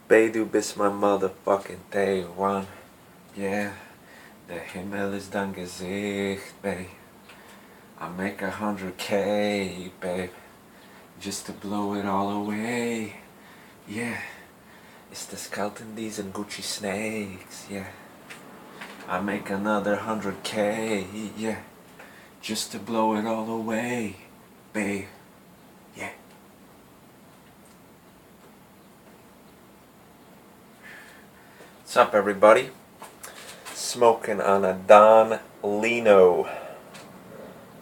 Beidou bis my motherfucking day one. Yeah, der Himmel ist dein Gesicht, babe. I make 100K, babe, just to blow it all away. Yeah, it's the skeleton these and Gucci snakes, yeah. I make another 100K, yeah, just to blow it all away, babe, yeah. What's up, everybody? Smoking on a Don Lino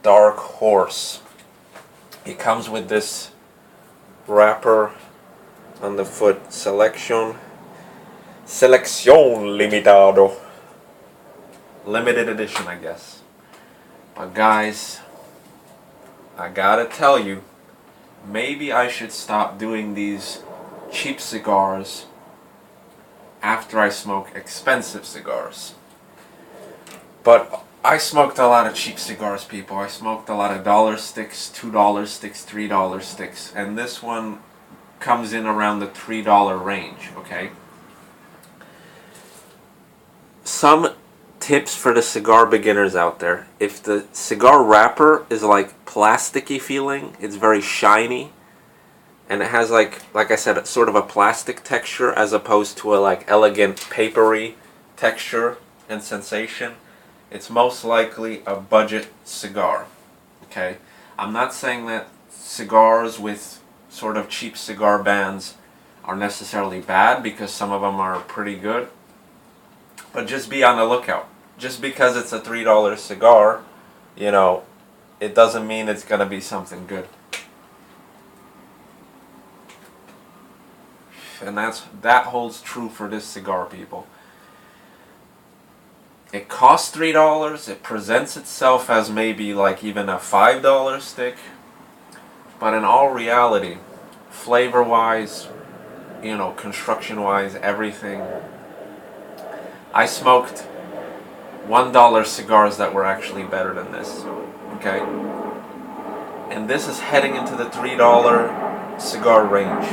Dark Horse. It comes with this wrapper on the foot, Selección Limitado. Limited edition, I guess. But guys, I gotta tell you, maybe I should stop doing these cheap cigars after I smoke expensive cigars. But I smoked a lot of cheap cigars, people. I smoked a lot of dollar sticks, $2 sticks, $3 sticks, and this one comes in around the $3 range, okay? Some tips for the cigar beginners out there. If the cigar wrapper is like plasticky feeling, it's very shiny, and it has like I said, sort of a plastic texture as opposed to a like elegant papery texture and sensation, it's most likely a budget cigar. Okay, I'm not saying that cigars with sort of cheap cigar bands are necessarily bad, because some of them are pretty good, but just be on the lookout. Just because it's a $3 cigar, you know, it doesn't mean it's gonna be something good. And that holds true for this cigar, people. It costs $3. It presents itself as maybe like even a $5 stick, but in all reality, flavor-wise, you know, construction-wise, everything. I smoked $1 cigars that were actually better than this. Okay, and this is heading into the $3 cigar range.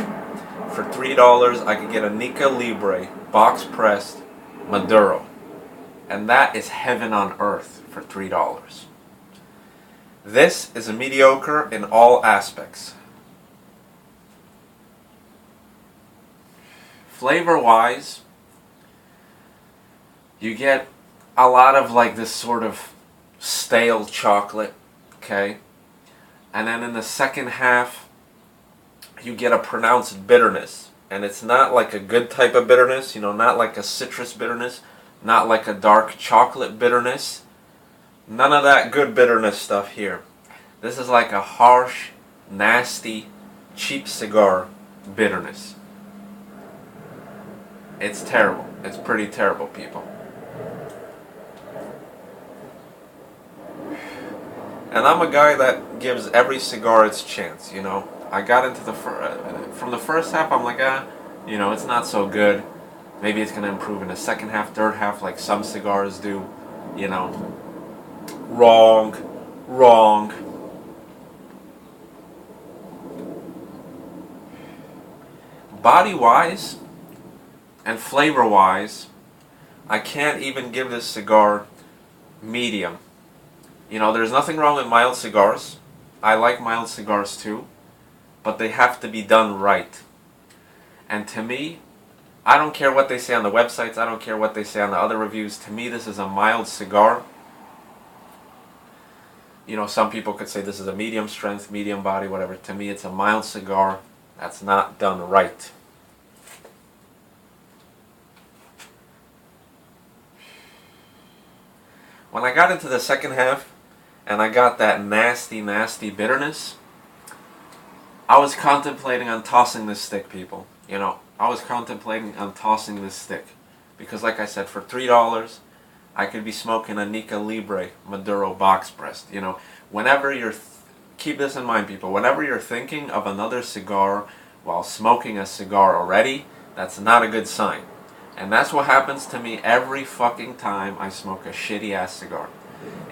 For $3, I could get a Nica Libre box pressed Maduro, and that is heaven on earth for $3. This is a mediocre in all aspects. Flavor-wise, you get a lot of like this sort of stale chocolate, okay? And then in the second half, you get a pronounced bitterness. And it's not like a good type of bitterness, you know, not like a citrus bitterness, not like a dark chocolate bitterness. None of that good bitterness stuff here. This is like a harsh, nasty, cheap cigar bitterness. It's terrible. It's pretty terrible, people. And I'm a guy that gives every cigar its chance, you know. I got into from the first half, I'm like, you know, it's not so good. Maybe it's going to improve in the second half, third half, like some cigars do, you know. Wrong. Body-wise and flavor-wise, I can't even give this cigar medium. You know, there's nothing wrong with mild cigars. I like mild cigars too, but they have to be done right. And to me, I don't care what they say on the websites, I don't care what they say on the other reviews, to me this is a mild cigar. You know, some people could say this is a medium strength, medium body, whatever. To me it's a mild cigar that's not done right. When I got into the second half, and I got that nasty, nasty bitterness, I was contemplating on tossing this stick, people. You know, I was contemplating on tossing this stick. Because like I said, for $3, I could be smoking a Nica Libre Maduro box pressed. You know, whenever you're, keep this in mind, people, whenever you're thinking of another cigar while smoking a cigar already, that's not a good sign. And that's what happens to me every fucking time I smoke a shitty ass cigar.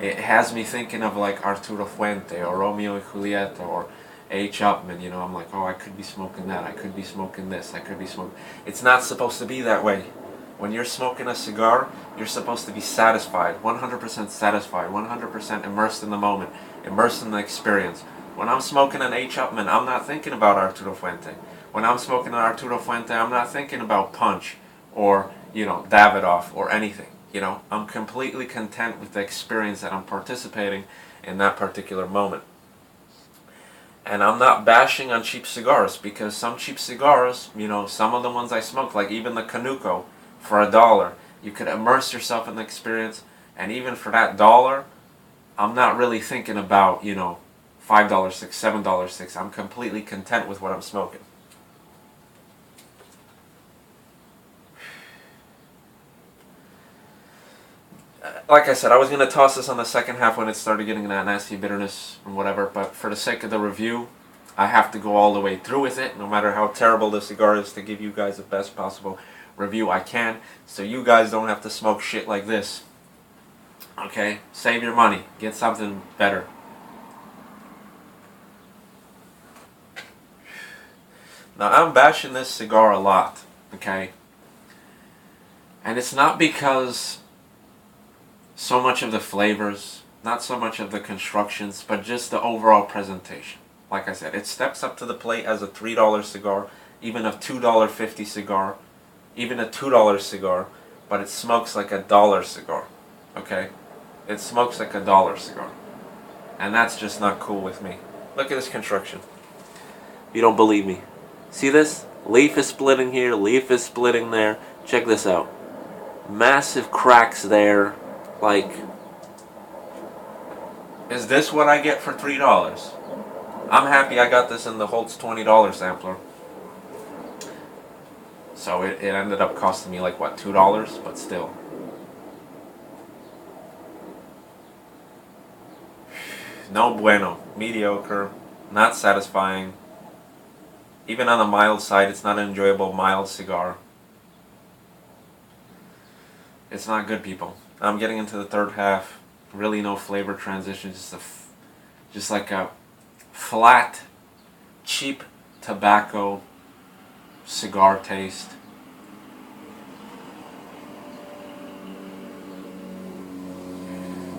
It has me thinking of like Arturo Fuente or Romeo y Julieta or, H. Upman, you know, I'm like, oh, I could be smoking that, I could be smoking this, I could be smoking... It's not supposed to be that way. When you're smoking a cigar, you're supposed to be satisfied, 100% satisfied, 100% immersed in the moment, immersed in the experience. When I'm smoking an H. Upman, I'm not thinking about Arturo Fuente. When I'm smoking an Arturo Fuente, I'm not thinking about Punch or, you know, Davidoff or anything. You know, I'm completely content with the experience that I'm participating in that particular moment. And I'm not bashing on cheap cigars, because some cheap cigars, you know, some of the ones I smoke, like even the Canuco, for $1, you could immerse yourself in the experience, and even for that $1, I'm not really thinking about, you know, $5, $6, $7, $6. I'm completely content with what I'm smoking. Like I said, I was going to toss this on the second half when it started getting that nasty bitterness and whatever, but for the sake of the review, I have to go all the way through with it, no matter how terrible the cigar is, to give you guys the best possible review I can, so you guys don't have to smoke shit like this. Okay? Save your money. Get something better. Now, I'm bashing this cigar a lot, okay? And it's not because so much of the flavors, not so much of the constructions, but just the overall presentation. Like I said, it steps up to the plate as a $3 cigar, even a $2.50 cigar, even a $2 cigar, but it smokes like a $1 cigar, okay? It smokes like a $1 cigar. And that's just not cool with me. Look at this construction. If you don't believe me. See this? Leaf is splitting here, leaf is splitting there. Check this out. Massive cracks there. Like, is this what I get for $3? I'm happy I got this in the Holtz $20 sampler. So it ended up costing me like, what, $2? But still. No bueno. Mediocre. Not satisfying. Even on the mild side, it's not an enjoyable mild cigar. It's not good, people. I'm getting into the third half. Really no flavor transition. Just like a flat, cheap tobacco cigar taste.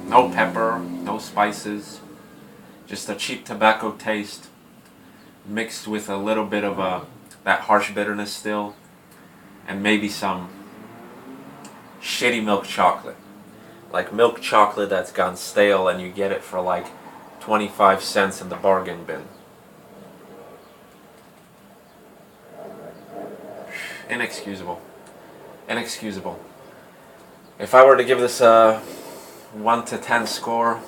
No pepper, no spices. Just a cheap tobacco taste, mixed with a little bit of that harsh bitterness still, and maybe some shitty milk chocolate. Like milk chocolate that's gone stale and you get it for like 25 cents in the bargain bin. Inexcusable. Inexcusable. If I were to give this a 1 to 10 score,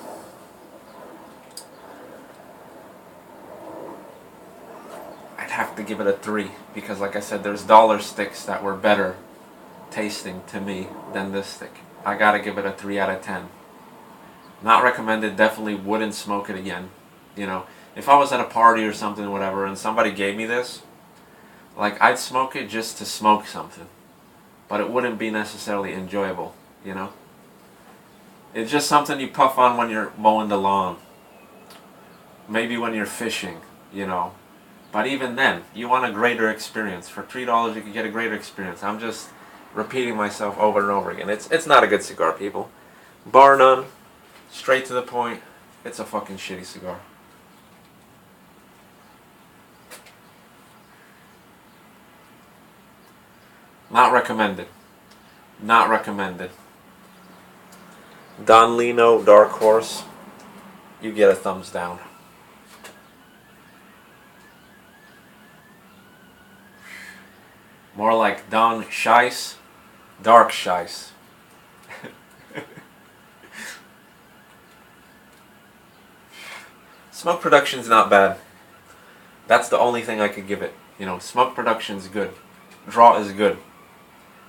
I'd have to give it a 3, because like I said, there's dollar sticks that were better tasting to me than this stick. I gotta give it a 3 out of 10. Not recommended, definitely wouldn't smoke it again. You know, if I was at a party or something, whatever, and somebody gave me this, like, I'd smoke it just to smoke something. But it wouldn't be necessarily enjoyable, you know? It's just something you puff on when you're mowing the lawn. Maybe when you're fishing, you know? But even then, you want a greater experience. For $3, you could get a greater experience. I'm just repeating myself over and over again. It's not a good cigar, people. Bar none. Straight to the point. It's a fucking shitty cigar. Not recommended. Not recommended. Don Lino, Dark Horse. You get a thumbs down. More like Don Scheiss, Dark Scheiss. Smoke production's not bad. That's the only thing I could give it. You know, smoke production's good. Draw is good.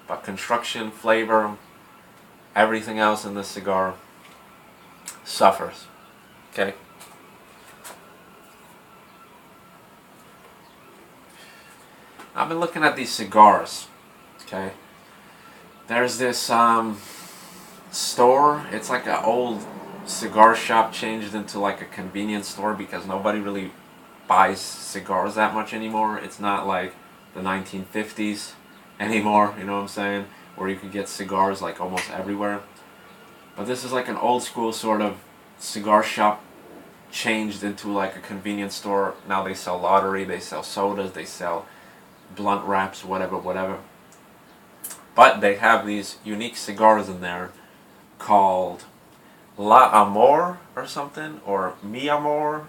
But construction, flavor, everything else in this cigar suffers. Okay? I've been looking at these cigars. Okay? There's this store. It's like an old cigar shop changed into like a convenience store because nobody really buys cigars that much anymore. It's not like the 1950s anymore, you know what I'm saying? Where you could get cigars like almost everywhere. But this is like an old school sort of cigar shop changed into like a convenience store. Now they sell lottery, they sell sodas, they sell blunt wraps, whatever, whatever. But they have these unique cigars in there called La Amor or something, or Mi Amor,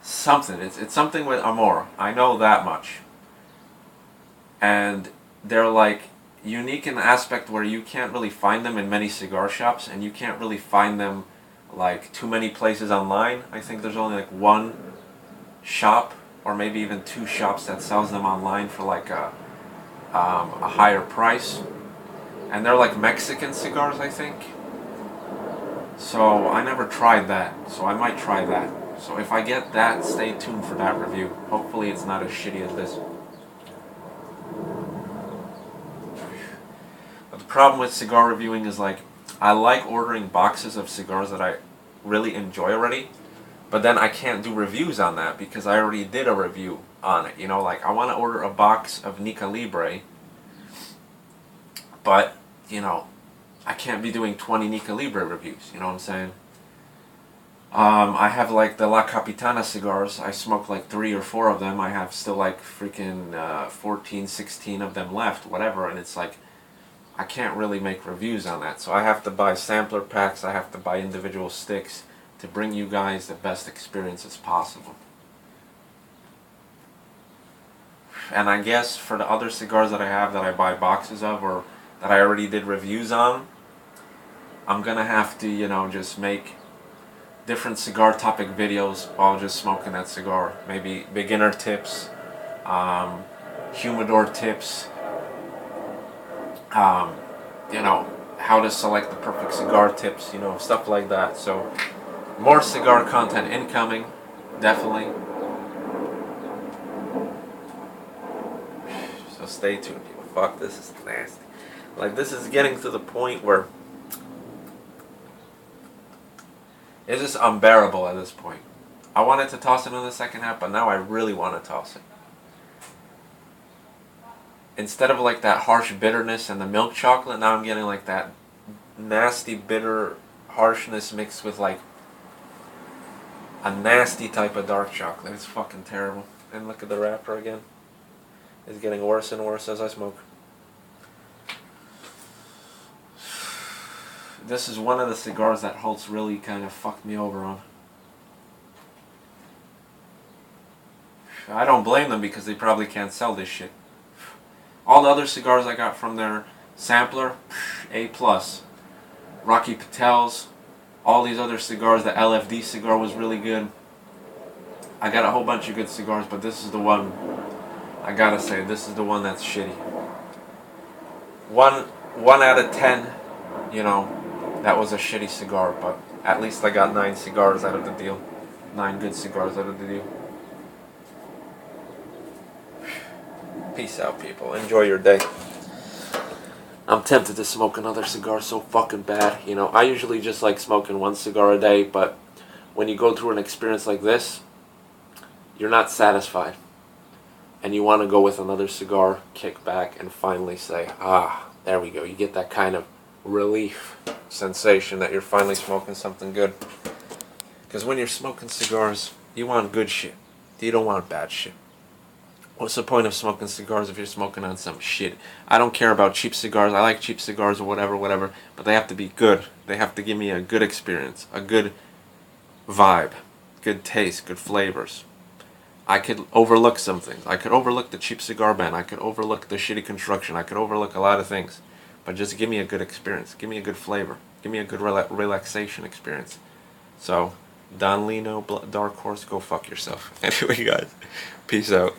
something. It's something with Amor. I know that much. And they're like unique in the aspect where you can't really find them in many cigar shops, and you can't really find them like too many places online. I think there's only like one shop or maybe even two shops that sells them online for like a higher price, and they're like Mexican cigars, I think. So I never tried that, so I might try that. So if I get that, stay tuned for that review. Hopefully it's not as shitty as this. But the problem with cigar reviewing is like, I like ordering boxes of cigars that I really enjoy already, but then I can't do reviews on that because I already did a review on it. You know, like I want to order a box of Nica Libre, but, you know, I can't be doing 20 Nica Libre reviews, you know what I'm saying? I have like the La Capitana cigars. I smoked like 3 or 4 of them. I have still like freaking 14, 16 of them left, whatever, and it's like, I can't really make reviews on that. So I have to buy sampler packs, I have to buy individual sticks to bring you guys the best experiences possible. And I guess for the other cigars that I have that I buy boxes of or that I already did reviews on, I'm gonna have to, you know, just make different cigar topic videos while just smoking that cigar. Maybe beginner tips, humidor tips, you know, how to select the perfect cigar tips, you know, stuff like that. So more cigar content incoming, definitely. So stay tuned, people. Fuck, this is nasty. Like, this is getting to the point where it's just unbearable at this point. I wanted to toss it in the second half, but now I really want to toss it. Instead of like that harsh bitterness and the milk chocolate, now I'm getting like that nasty bitter harshness mixed with like a nasty type of dark chocolate. It's fucking terrible. And look at the wrapper again. It's getting worse and worse as I smoke. This is one of the cigars that Holtz really kind of fucked me over on. I don't blame them because they probably can't sell this shit. All the other cigars I got from their sampler, A+. Rocky Patel's, all these other cigars, the LFD cigar was really good. I got a whole bunch of good cigars, but this is the one, I gotta say, this is the one that's shitty. One out of 10, you know, that was a shitty cigar, but at least I got 9 cigars out of the deal. 9 good cigars out of the deal. Peace out, people. Enjoy your day. I'm tempted to smoke another cigar so fucking bad. You know, I usually just like smoking 1 cigar a day, but when you go through an experience like this, you're not satisfied. And you want to go with another cigar, kick back, and finally say, ah, there we go. You get that kind of relief sensation that you're finally smoking something good. Because when you're smoking cigars, you want good shit. You don't want bad shit. What's the point of smoking cigars if you're smoking on some shit? I don't care about cheap cigars. I like cheap cigars or whatever, but they have to be good. They have to give me a good experience, a good vibe, good taste, good flavors. I could overlook some things. I could overlook the cheap cigar band. I could overlook the shitty construction. I could overlook a lot of things. But just give me a good experience. Give me a good flavor. Give me a good relaxation experience. So, Don Lino, Dark Horse, go fuck yourself. Anyway, guys, peace out.